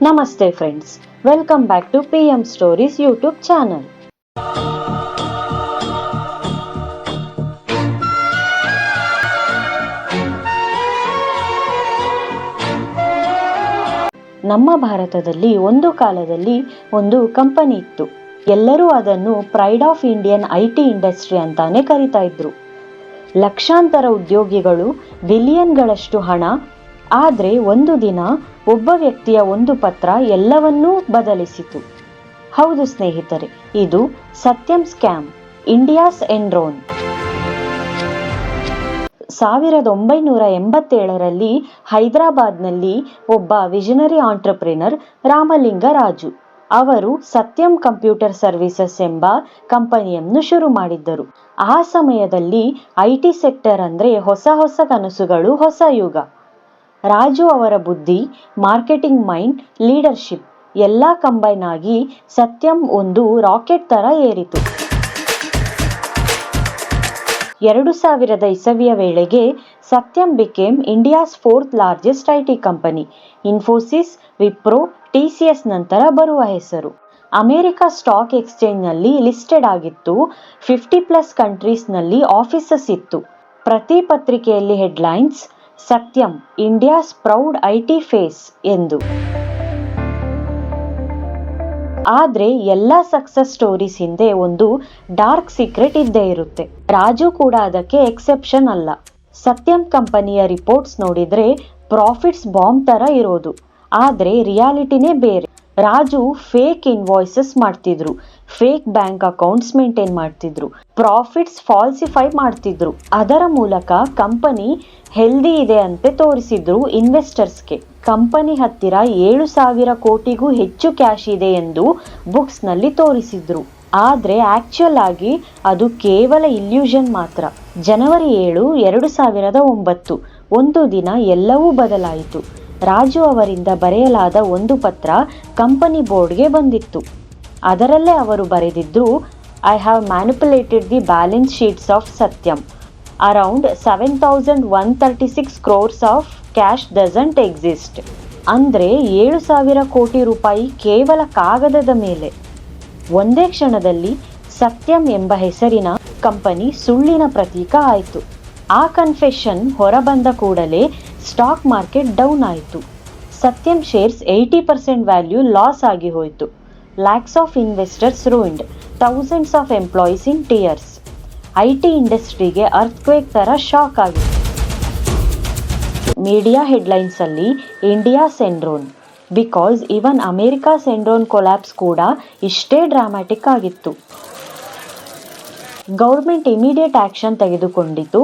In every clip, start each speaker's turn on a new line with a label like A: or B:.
A: ನಮಸ್ತೆ friends, welcome back to PM stories YouTube channel. ನಮ್ಮ ಭಾರತದಲ್ಲಿ ಒಂದು ಕಾಲದಲ್ಲಿ ಒಂದು ಕಂಪನಿ ಇತ್ತು. ಎಲ್ಲರೂ ಅದನ್ನು pride of Indian IT industry ಅಂತಾನೆ ಕರಿತಾ ಇದ್ರು. ಲಕ್ಷಾಂತರ ಉದ್ಯೋಗಿಗಳು, ಬಿಲಿಯನ್ಗಳಷ್ಟು ಹಣ. ಆದ್ರೆ ಒಂದು ದಿನ ಒಬ್ಬ ವ್ಯಕ್ತಿಯ ಒಂದು ಪತ್ರ ಎಲ್ಲವನ್ನೂ ಬದಲಿಸಿತು. ಹೌದು ಸ್ನೇಹಿತರೆ, ಇದು ಸತ್ಯಂ ಸ್ಕ್ಯಾಮ್, ಇಂಡಿಯಾಸ್ ಎನ್ರೋನ್. 1987ರಲ್ಲಿ ಹೈದರಾಬಾದ್ನಲ್ಲಿ ಒಬ್ಬ ವಿಷನರಿ ಆಂಟ್ರಪ್ರಿನರ್ ರಾಮಲಿಂಗ ರಾಜು ಅವರು ಸತ್ಯಂ ಕಂಪ್ಯೂಟರ್ ಸರ್ವಿಸಸ್ ಎಂಬ ಕಂಪನಿಯನ್ನು ಶುರು ಮಾಡಿದ್ದರು. ಆ ಸಮಯದಲ್ಲಿ IT ಸೆಕ್ಟರ್ ಅಂದ್ರೆ ಹೊಸ ಹೊಸ ಕನಸುಗಳು, ಹೊಸ ಯುಗ. ರಾಜು ಅವರ ಬುದ್ಧಿ, ಮಾರ್ಕೆಟಿಂಗ್ ಮೈಂಡ್, ಲೀಡರ್ಶಿಪ್ ಎಲ್ಲ ಕಂಬೈನ್ ಆಗಿ ಸತ್ಯಂ ಒಂದು ರಾಕೆಟ್ ತರ ಏರಿತು. 2000 ಇಸವಿಯ ವೇಳೆಗೆ ಸತ್ಯಂ became India's 4th largest IT company. Infosys, Wipro, TCS ನಂತರ ಬರುವ ಹೆಸರು. ಅಮೆರಿಕ ಸ್ಟಾಕ್ ಎಕ್ಸ್ಚೇಂಜ್ ನಲ್ಲಿ ಲಿಸ್ಟೆಡ್ ಆಗಿತ್ತು. 50+ ಕಂಟ್ರೀಸ್ ನಲ್ಲಿ ಆಫೀಸಸ್ ಇತ್ತು. ಪ್ರತಿ ಪತ್ರಿಕೆಯಲ್ಲಿ ಹೆಡ್ಲೈನ್ಸ್, ಸತ್ಯಂ ಇಂಡಿಯಾಸ್ ಪ್ರೌಡ್ IT ಫೇಸ್ ಎಂದು. ಆದ್ರೆ ಎಲ್ಲಾ ಸಕ್ಸಸ್ ಸ್ಟೋರೀಸ್ ಹಿಂದೆ ಒಂದು ಡಾರ್ಕ್ ಸೀಕ್ರೆಟ್ ಇದ್ದೇ ಇರುತ್ತೆ. ರಾಜು ಕೂಡ ಅದಕ್ಕೆ ಎಕ್ಸೆಪ್ಷನ್ ಅಲ್ಲ. ಸತ್ಯಂ ಕಂಪನಿಯ ರಿಪೋರ್ಟ್ಸ್ ನೋಡಿದ್ರೆ ಪ್ರಾಫಿಟ್ಸ್ ಬಾಂಬ್ ತರ ಇರೋದು, ಆದ್ರೆ ರಿಯಾಲಿಟಿನೇ ಬೇರೆ. ರಾಜು ಫೇಕ್ ಇನ್ವಾಯ್ಸಸ್ ಮಾಡ್ತಿದ್ರು, ಫೇಕ್ ಬ್ಯಾಂಕ್ ಅಕೌಂಟ್ಸ್ ಮೇಂಟೈನ್ ಮಾಡ್ತಿದ್ರು, ಪ್ರಾಫಿಟ್ಸ್ ಫಾಲ್ಸಿಫೈ ಮಾಡ್ತಿದ್ರು. ಅದರ ಮೂಲಕ ಕಂಪನಿ ಹೆಲ್ದಿ ಇದೆ ಅಂತ ತೋರಿಸಿದ್ರು ಇನ್ವೆಸ್ಟರ್ಸ್ಗೆ. ಕಂಪನಿ ಹತ್ತಿರ 7,000 ಕೋಟಿಗೂ ಹೆಚ್ಚು ಕ್ಯಾಶ್ ಇದೆ ಎಂದು ಬುಕ್ಸ್ ನಲ್ಲಿ ತೋರಿಸಿದ್ರು. ಆದ್ರೆ ಆಕ್ಚುಯಲ್ ಆಗಿ ಅದು ಕೇವಲ ಇಲ್ಯೂಷನ್ ಮಾತ್ರ. ಜನವರಿ 7, 2009 ಒಂದು ದಿನ ಎಲ್ಲವೂ ಬದಲಾಯಿತು. ರಾಜು ಅವರಿಂದ ಬರೆಯಲಾದ ಒಂದು ಪತ್ರ ಕಂಪನಿ ಬೋರ್ಡ್ಗೆ ಬಂದಿತ್ತು. ಅದರಲ್ಲೇ ಅವರು ಬರೆದಿದ್ದು, I have manipulated the balance sheets of Satyam. Around 7,136 crores of cash doesn't exist. ಅಂದ್ರೆ 7,000 ಕೋಟಿ ರೂಪಾಯಿ ಕೇವಲ ಕಾಗದದ ಮೇಲೆ. ಒಂದೇ ಕ್ಷಣದಲ್ಲಿ ಸತ್ಯಂ ಎಂಬ ಹೆಸರಿನ ಕಂಪನಿ ಸುಳ್ಳಿನ ಪ್ರತೀಕ ಆಯಿತು. ಆ ಕನ್ಫೆಷನ್ ಹೊರಬಂದ ಕೂಡಲೇ ಸ್ಟಾಕ್ ಮಾರ್ಕೆಟ್ ಡೌನ್ ಆಯಿತು. ಸತ್ಯಂ ಶೇರ್ಸ್ 80% ವ್ಯಾಲ್ಯೂ ಲಾಸ್ ಆಗಿ ಹೋಯಿತು. Lakhs of investors ruined, thousands of employees in tears. IT ಇಂಡಸ್ಟ್ರಿಗೆ ಅರ್ಥಕ್ವೇಕ್ ತರ ಶಾಕ್ ಆಗಿದೆ. ಮೀಡಿಯಾ ಹೆಡ್ಲೈನ್ಸ್ ಅಲ್ಲಿ India's Enron, because even America's Enron collapse ಕೂಡ ಇಷ್ಟೇ ಡ್ರಾಮ್ಯಾಟಿಕ್ ಆಗಿತ್ತು. ಗೌರ್ಮೆಂಟ್ ಇಮಿಡಿಯೇಟ್ ಆಕ್ಷನ್ ತೆಗೆದುಕೊಂಡಿತು.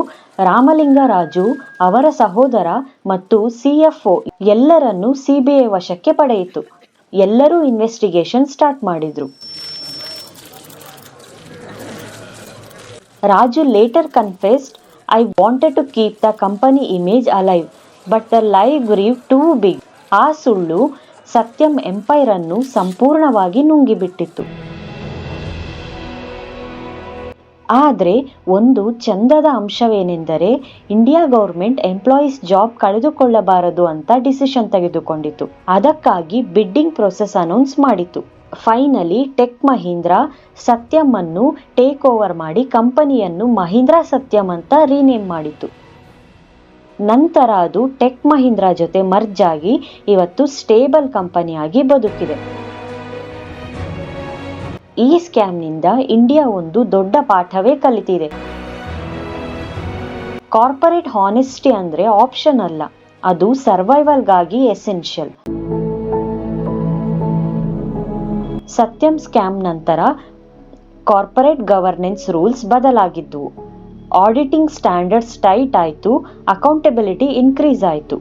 A: ರಾಮಲಿಂಗ ರಾಜು, ಅವರ ಸಹೋದರ ಮತ್ತು CFO ಎಲ್ಲರನ್ನೂ CBI ವಶಕ್ಕೆ ಪಡೆಯಿತು. ಎಲ್ಲರೂ ಇನ್ವೆಸ್ಟಿಗೇಷನ್ ಸ್ಟಾರ್ಟ್ ಮಾಡಿದ್ರು. Raju later confessed, I wanted to keep the company image alive, but the lie grew too big. ಆ ಸುಳ್ಳು ಸತ್ಯಂ ಎಂಪೈರ್ ಅನ್ನು ಸಂಪೂರ್ಣವಾಗಿ ನುಂಗಿಬಿಟ್ಟಿತ್ತು. ಆದ್ರೆ ಒಂದು ಚಂದದ ಅಂಶವೇನೆಂದರೆ, ಇಂಡಿಯಾ ಗೌರ್ಮೆಂಟ್ ಎಂಪ್ಲಾಯೀಸ್ ಜಾಬ್ ಕಳೆದುಕೊಳ್ಳಬಾರದು ಅಂತ ಡಿಸಿಷನ್ ತೆಗೆದುಕೊಂಡಿತು. ಅದಕ್ಕಾಗಿ ಬಿಡ್ಡಿಂಗ್ ಪ್ರೊಸೆಸ್ ಅನೌನ್ಸ್ ಮಾಡಿತು. ಫೈನಲಿ ಟೆಕ್ ಮಹೀಂದ್ರ ಸತ್ಯಂ ಅನ್ನು ಟೇಕ್ ಓವರ್ ಮಾಡಿ ಕಂಪನಿಯನ್ನು ಮಹೀಂದ್ರ ಸತ್ಯಂ ಅಂತ ರೀನೇಮ್ ಮಾಡಿತು. ನಂತರ ಅದು ಟೆಕ್ ಮಹೀಂದ್ರ ಜೊತೆ ಮರ್ಜ್ ಆಗಿ ಇವತ್ತು ಸ್ಟೇಬಲ್ ಕಂಪನಿಯಾಗಿ ಬದುಕಿದೆ. ಈ ಸ್ಕ್ಯಾಮ್ನಿಂದ ಇಂಡಿಯಾ ಒಂದು ದೊಡ್ಡ ಪಾಠವೇ ಕಲಿತಿದೆ. ಕಾರ್ಪೊರೇಟ್ ಹಾನೆಸ್ಟಿ ಅಂದ್ರೆ ಆಪ್ಷನ್ ಅಲ್ಲ, ಅದು ಸರ್ವೈವಲ್ಗಾಗಿ ಎಸೆನ್ಷಿಯಲ್. ಸತ್ಯಂ ಸ್ಕ್ಯಾಮ್ ನಂತರ ಕಾರ್ಪೊರೇಟ್ ಗವರ್ನೆನ್ಸ್ ರೂಲ್ಸ್ ಬದಲಾಗಿದ್ವು. ಆಡಿಟಿಂಗ್ ಸ್ಟ್ಯಾಂಡರ್ಡ್ಸ್ ಟೈಟ್ ಆಯ್ತು, ಅಕೌಂಟಬಿಲಿಟಿ ಇನ್ಕ್ರೀಸ್ ಆಯ್ತು.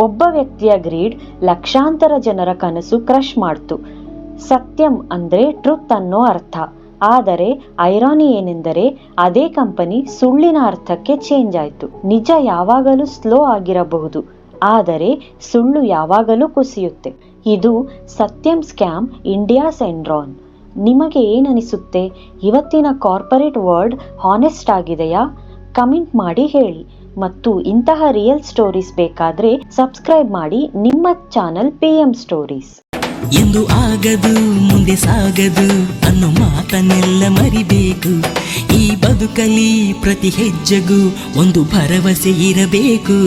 A: ಒಬ್ಬ ವ್ಯಕ್ತಿಯ ಗ್ರೀಡ್ ಲಕ್ಷಾಂತರ ಜನರ ಕನಸು ಕ್ರಶ್ ಮಾಡ್ತು. ಸತ್ಯಂ ಅಂದ್ರೆ ಟ್ರುತ್ ಅನ್ನೋ ಅರ್ಥ. ಆದರೆ ಐರಾನಿ ಏನೆಂದರೆ, ಅದೇ ಕಂಪನಿ ಸುಳ್ಳಿನ ಅರ್ಥಕ್ಕೆ ಚೇಂಜ್ ಆಯ್ತು. ನಿಜ ಯಾವಾಗಲೂ ಸ್ಲೋ ಆಗಿರಬಹುದು, ಆದರೆ ಸುಳ್ಳು ಯಾವಾಗಲೂ ಕುಸಿಯುತ್ತೆ. ಇದು ಸತ್ಯಂ ಸ್ಕ್ಯಾಮ್, ಇಂಡಿಯಾಸ್ ಎನ್ರಾನ್. ನಿಮಗೆ ಏನನಿಸುತ್ತೆ? ಇವತ್ತಿನ ಕಾರ್ಪೊರೇಟ್ ವರ್ಲ್ಡ್ ಹಾನೆಸ್ಟ್ ಆಗಿದೆಯಾ? ಕಮೆಂಟ್ ಮಾಡಿ ಹೇಳಿ. ಮತ್ತು ಇಂತಹ ರಿಯಲ್ ಸ್ಟೋರೀಸ್ ಬೇಕಾದ್ರೆ ಸಬ್ಸ್ಕ್ರೈಬ್ ಮಾಡಿ ನಿಮ್ಮ ಚಾನಲ್ PM ಸ್ಟೋರೀಸ್.
B: ಎಂದು ಆಗದು ಮುಂದೆ ಸಾಗದು ಅನ್ನೋ ಮಾತನ್ನೆಲ್ಲ ಮರಿಬೇಕು. ಈ ಬದುಕಲಿ ಪ್ರತಿ ಹೆಜ್ಜೆಗೂ ಒಂದು ಭರವಸೆ ಇರಬೇಕು.